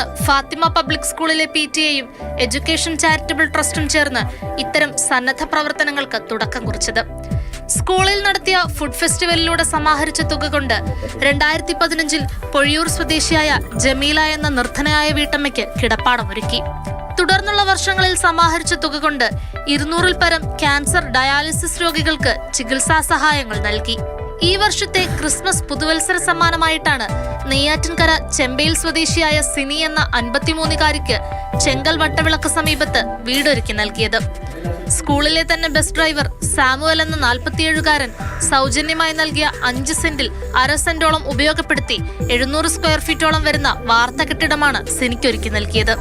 വർഷമാണ് ഫാത്തിമ പബ്ലിക് സ്കൂളിലെ PTA-യും education charitable ട്രസ്റ്റും ചേർന്ന് ഇത്തരം സന്നദ്ധ പ്രവർത്തനങ്ങൾക്ക് തുടക്കം കുറിച്ചത്. സ്കൂളിൽ നടത്തിയ ഫുഡ് ഫെസ്റ്റിവലിലൂടെ സമാഹരിച്ച തുക കൊണ്ട് 2015-ൽ പൊഴിയൂർ സ്വദേശിയായ ജമീല എന്ന നിർധനയായ വീട്ടമ്മയ്ക്ക് കിടപ്പാടമൊരുക്കി. തുടർന്നുള്ള വർഷങ്ങളിൽ സമാഹരിച്ച തുക കൊണ്ട് 200-ൽ പരം ക്യാൻസർ ഡയാലിസിസ് രോഗികൾക്ക് ചികിത്സാ സഹായങ്ങൾ നൽകി. ഈ വർഷത്തെ ക്രിസ്മസ് പുതുവത്സര സമ്മാനമായിട്ടാണ് നെയ്യാറ്റിൻകര ചെമ്പയിൽ സ്വദേശിയായ സിനി എന്ന 53-കാരിക്ക് ചെങ്കൽ വട്ടവിളക്ക് സമീപത്ത് വീടൊരുക്കി നൽകിയത്. സ്കൂളിലെ തന്നെ ബസ് ഡ്രൈവർ സാമുവൽ എന്ന 47-കാരൻ സൗജന്യമായി നൽകിയ 5 സെന്റിൽ 1/2 സെന്റോളം ഉപയോഗപ്പെടുത്തി 700 സ്ക്വയർ ഫീറ്റോളം വരുന്ന വാർത്ത കെട്ടിടമാണ് സിനിക്കൊരുക്കി നൽകിയത്.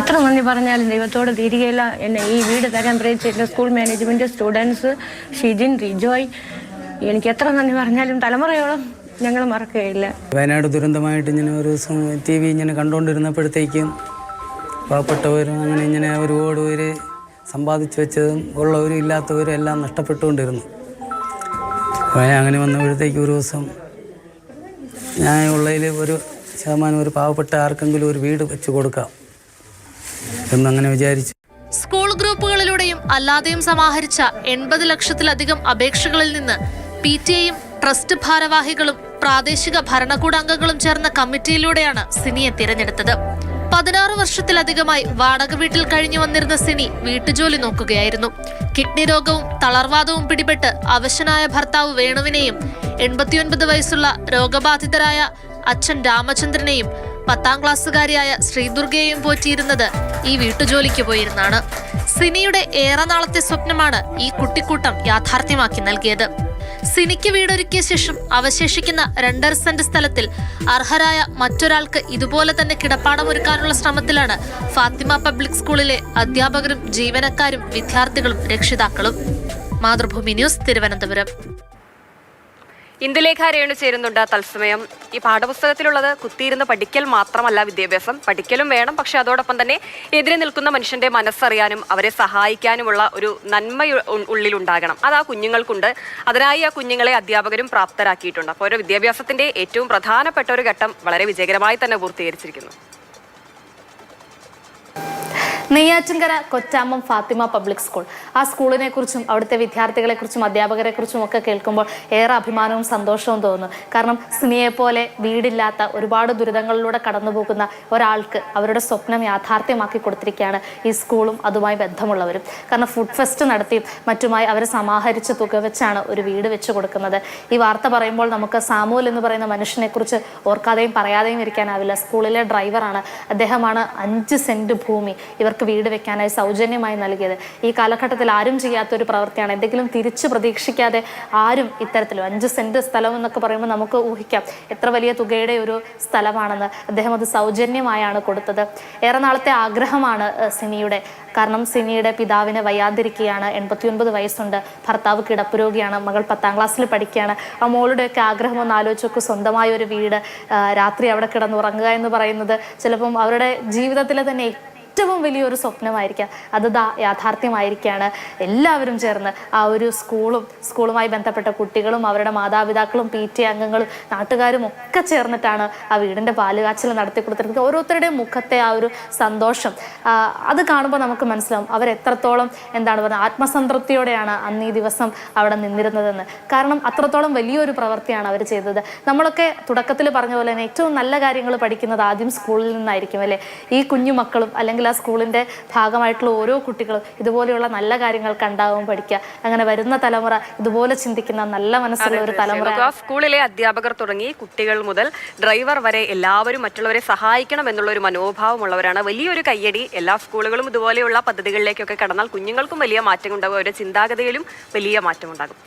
എത്ര നന്ദി പറഞ്ഞാലും ദൈവത്തോട് തീരുകയില്ല. എന്നെ ഈ വീട് തരാൻ പ്രേരിച്ച school management, students, Shijin, Rijoy, എനിക്ക് എത്ര നന്ദി പറഞ്ഞാലും തലമുറയോളം ഞങ്ങൾ മറക്കുകയില്ല. വയനാട് ദുരന്തമായിട്ട് ഇങ്ങനെ ഒരു TV ഇങ്ങനെ കണ്ടുകൊണ്ടിരുന്നപ്പോഴത്തേക്കും പാവപ്പെട്ടവരും അങ്ങനെ ഇങ്ങനെ ഒരുപാട് പേര് സമ്പാദിച്ചു വെച്ചതും ഉള്ളവരും ഇല്ലാത്തവരും എല്ലാം നഷ്ടപ്പെട്ടുകൊണ്ടിരുന്നു. അങ്ങനെ വന്നപ്പോഴത്തേക്ക് ഒരു ദിവസം ഞാൻ ഉള്ളതിൽ ഒരു ശതമാനം ഒരു പാവപ്പെട്ട ആർക്കെങ്കിലും ഒരു വീട് വെച്ച് കൊടുക്കാം എന്നങ്ങനെ വിചാരിച്ചു. സ്കൂൾ ഗ്രൂപ്പുകളിലൂടെയും അല്ലാതെയും സമാഹരിച്ച 80 ലക്ഷത്തിലധികം അപേക്ഷകളിൽ നിന്ന് PTA-യും ട്രസ്റ്റ് ഭാരവാഹികളും പ്രാദേശിക ഭരണകൂടാംഗങ്ങളും ചേർന്ന കമ്മിറ്റിയിലൂടെയാണ് സിനിയെ തിരഞ്ഞെടുത്തത്. 16 വർഷത്തിലധികമായി വാടക വീട്ടിൽ കഴിഞ്ഞു വന്നിരുന്ന സിനി വീട്ടുജോലി നോക്കുകയായിരുന്നു. കിഡ്നി രോഗവും തളർവാദവും പിടിപെട്ട് അവശനായ ഭർത്താവ് വേണുവിനെയും 89 വയസ്സുള്ള രോഗബാധിതരായ അച്ഛൻ രാമചന്ദ്രനെയും 10ാം ക്ലാസ്സുകാരിയായ ശ്രീദുർഗയെയും പോറ്റിയിരുന്നത് ഈ വീട്ടുജോലിക്ക് പോയിരുന്നാണ്. സിനിയുടെ ഏറെ നാളത്തെ സ്വപ്നമാണ് ഈ കുട്ടിക്കൂട്ടം യാഥാർത്ഥ്യമാക്കി നൽകിയത്. സിനിക്ക് വീടൊരുക്കിയ ശേഷം അവശേഷിക്കുന്ന 2.5 സെന്റ് സ്ഥലത്തിൽ അർഹരായ മറ്റൊരാൾക്ക് ഇതുപോലെ തന്നെ കിടപ്പാടമൊരുക്കാനുള്ള ശ്രമത്തിലാണ് ഫാത്തിമ പബ്ലിക് സ്കൂളിലെ അധ്യാപകരും ജീവനക്കാരും വിദ്യാർത്ഥികളും രക്ഷിതാക്കളും. മാതൃഭൂമി ന്യൂസ്, തിരുവനന്തപുരം. ഇന്ദുലേഖ രേണു ചേരുന്നുണ്ട് തത്സമയം. ഈ പാഠപുസ്തകത്തിലുള്ളത് കുത്തിയിരുന്ന് പഠിക്കൽ മാത്രമല്ല വിദ്യാഭ്യാസം, പഠിക്കലും വേണം. പക്ഷെ അതോടൊപ്പം തന്നെ എതിരെ നിൽക്കുന്ന മനുഷ്യന്റെ മനസ്സറിയാനും അവരെ സഹായിക്കാനുമുള്ള ഒരു നന്മ ഉള്ളിലുണ്ടാകണം. അത് ആ കുഞ്ഞുങ്ങൾക്കുണ്ട്. അതിനായി ആ കുഞ്ഞുങ്ങളെ അധ്യാപകരും പ്രാപ്തരാക്കിയിട്ടുണ്ട്. അപ്പോൾ ഒരു വിദ്യാഭ്യാസത്തിന്റെ ഏറ്റവും പ്രധാനപ്പെട്ട ഒരു ഘട്ടം വളരെ വിജയകരമായി തന്നെ പൂർത്തീകരിച്ചിരിക്കുന്നു. നെയ്യാറ്റിൻകര കൊറ്റാമ്പം ഫാത്തിമ പബ്ലിക് സ്കൂൾ, ആ സ്കൂളിനെ കുറിച്ചും അവിടുത്തെ വിദ്യാർത്ഥികളെക്കുറിച്ചും അധ്യാപകരെ കുറിച്ചും ഒക്കെ കേൾക്കുമ്പോൾ ഏറെ അഭിമാനവും സന്തോഷവും തോന്നുന്നു. കാരണം സിനിയെപ്പോലെ വീടില്ലാത്ത ഒരുപാട് ദുരിതങ്ങളിലൂടെ കടന്നു പോകുന്ന ഒരാൾക്ക് അവരുടെ സ്വപ്നം യാഥാർത്ഥ്യമാക്കി കൊടുത്തിരിക്കുകയാണ് ഈ സ്കൂളും അതുമായി ബന്ധമുള്ളവരും. കാരണം ഫുഡ് ഫെസ്റ്റ് നടത്തിയും മറ്റുമായി അവർ സമാഹരിച്ച തുക വെച്ചാണ് ഒരു വീട് വെച്ച് കൊടുക്കുന്നത്. ഈ വാർത്ത പറയുമ്പോൾ നമുക്ക് സാമുവൽ എന്ന് പറയുന്ന മനുഷ്യനെക്കുറിച്ച് ഓർക്കാതെയും പറയാതെയും ഇരിക്കാനാവില്ല. സ്കൂളിലെ ഡ്രൈവറാണ്. അദ്ദേഹമാണ് 5 സെന്റ് ഭൂമി ഇവർക്ക് വീട് വെക്കാനായി സൗജന്യമായി നൽകിയത്. ഈ കാലഘട്ടത്തിൽ ആരും ചെയ്യാത്തൊരു പ്രവൃത്തിയാണ്. എന്തെങ്കിലും തിരിച്ചു പ്രതീക്ഷിക്കാതെ ആരും ഇത്തരത്തിലും 5 സെന്റ് സ്ഥലം എന്നൊക്കെ പറയുമ്പോൾ നമുക്ക് ഊഹിക്കാം എത്ര വലിയ തുകയുടെ ഒരു സ്ഥലമാണെന്ന്. അദ്ദേഹം അത് സൗജന്യമായാണ് കൊടുത്തത്. ഏറെ നാളത്തെ ആഗ്രഹമാണ് സിനിയുടെ. കാരണം സിനിയുടെ പിതാവിന് വയ്യാതിരിക്കുകയാണ്, 89 വയസ്സുണ്ട്, ഭർത്താവ് കിടപ്പ് രോഗിയാണ്, മകൾ 10ാം ക്ലാസ്സിൽ പഠിക്കുകയാണ്. ആ മോളുടെയൊക്കെ ആഗ്രഹം ഒന്ന് ആലോചിച്ച് നോക്കും. സ്വന്തമായ ഒരു വീട്, രാത്രി അവിടെ കിടന്നുറങ്ങുക എന്ന് പറയുന്നത് ചിലപ്പം അവരുടെ ജീവിതത്തിലെ തന്നെ ഏറ്റവും വലിയൊരു സ്വപ്നമായിരിക്കാം. അത് യാഥാർത്ഥ്യമായിരിക്കുകയാണ്. എല്ലാവരും ചേർന്ന് ആ ഒരു സ്കൂളുമായി ബന്ധപ്പെട്ട കുട്ടികളും അവരുടെ മാതാപിതാക്കളും PTA അംഗങ്ങളും നാട്ടുകാരും ഒക്കെ ചേർന്നിട്ടാണ് ആ വീടിൻ്റെ പാലുകാച്ചൽ നടത്തി കൊടുത്തിരിക്കുന്നത്. ഓരോരുത്തരുടെയും മുഖത്തെ ആ ഒരു സന്തോഷം അത് കാണുമ്പോൾ നമുക്ക് മനസ്സിലാവും അവരെത്രത്തോളം ആത്മസംതൃപ്തിയോടെയാണ് അന്ന് ഈ ദിവസം അവിടെ നിന്നിരുന്നതെന്ന്. കാരണം അത്രത്തോളം വലിയൊരു പ്രവൃത്തിയാണ് അവർ ചെയ്തത്. നമ്മളൊക്കെ തുടക്കത്തിൽ പറഞ്ഞ പോലെ തന്നെ ഏറ്റവും നല്ല കാര്യങ്ങൾ പഠിക്കുന്നത് ആദ്യം സ്കൂളിൽ നിന്നായിരിക്കും അല്ലേ. ഈ കുഞ്ഞു മക്കളും അല്ലെങ്കിൽ ആ സ്കൂളിന്റെ ഭാഗമായിട്ടുള്ള ഓരോ കുട്ടികളും ഇതുപോലെയുള്ള നല്ല കാര്യങ്ങൾ കണ്ടാവും പഠിക്കുക. അങ്ങനെ വരുന്ന തലമുറ ഇതുപോലെ ചിന്തിക്കുന്ന നല്ല മനസ്സുള്ള ഒരു തലമുറ. സ്കൂളിലെ അധ്യാപകർ തുടങ്ങി കുട്ടികൾ മുതൽ ഡ്രൈവർ വരെ എല്ലാവരും മറ്റുള്ളവരെ സഹായിക്കണം എന്നുള്ള ഒരു മനോഭാവമുള്ളവരാണ്. വലിയൊരു കയ്യടി. എല്ലാ സ്കൂളുകളും ഇതുപോലെയുള്ള പദ്ധതികളിലേക്കൊക്കെ കടന്നാൽ കുഞ്ഞുങ്ങൾക്കും വലിയ മാറ്റം ഉണ്ടാകും, അവരുടെ ചിന്താഗതിയിലും വലിയ മാറ്റം ഉണ്ടാകും.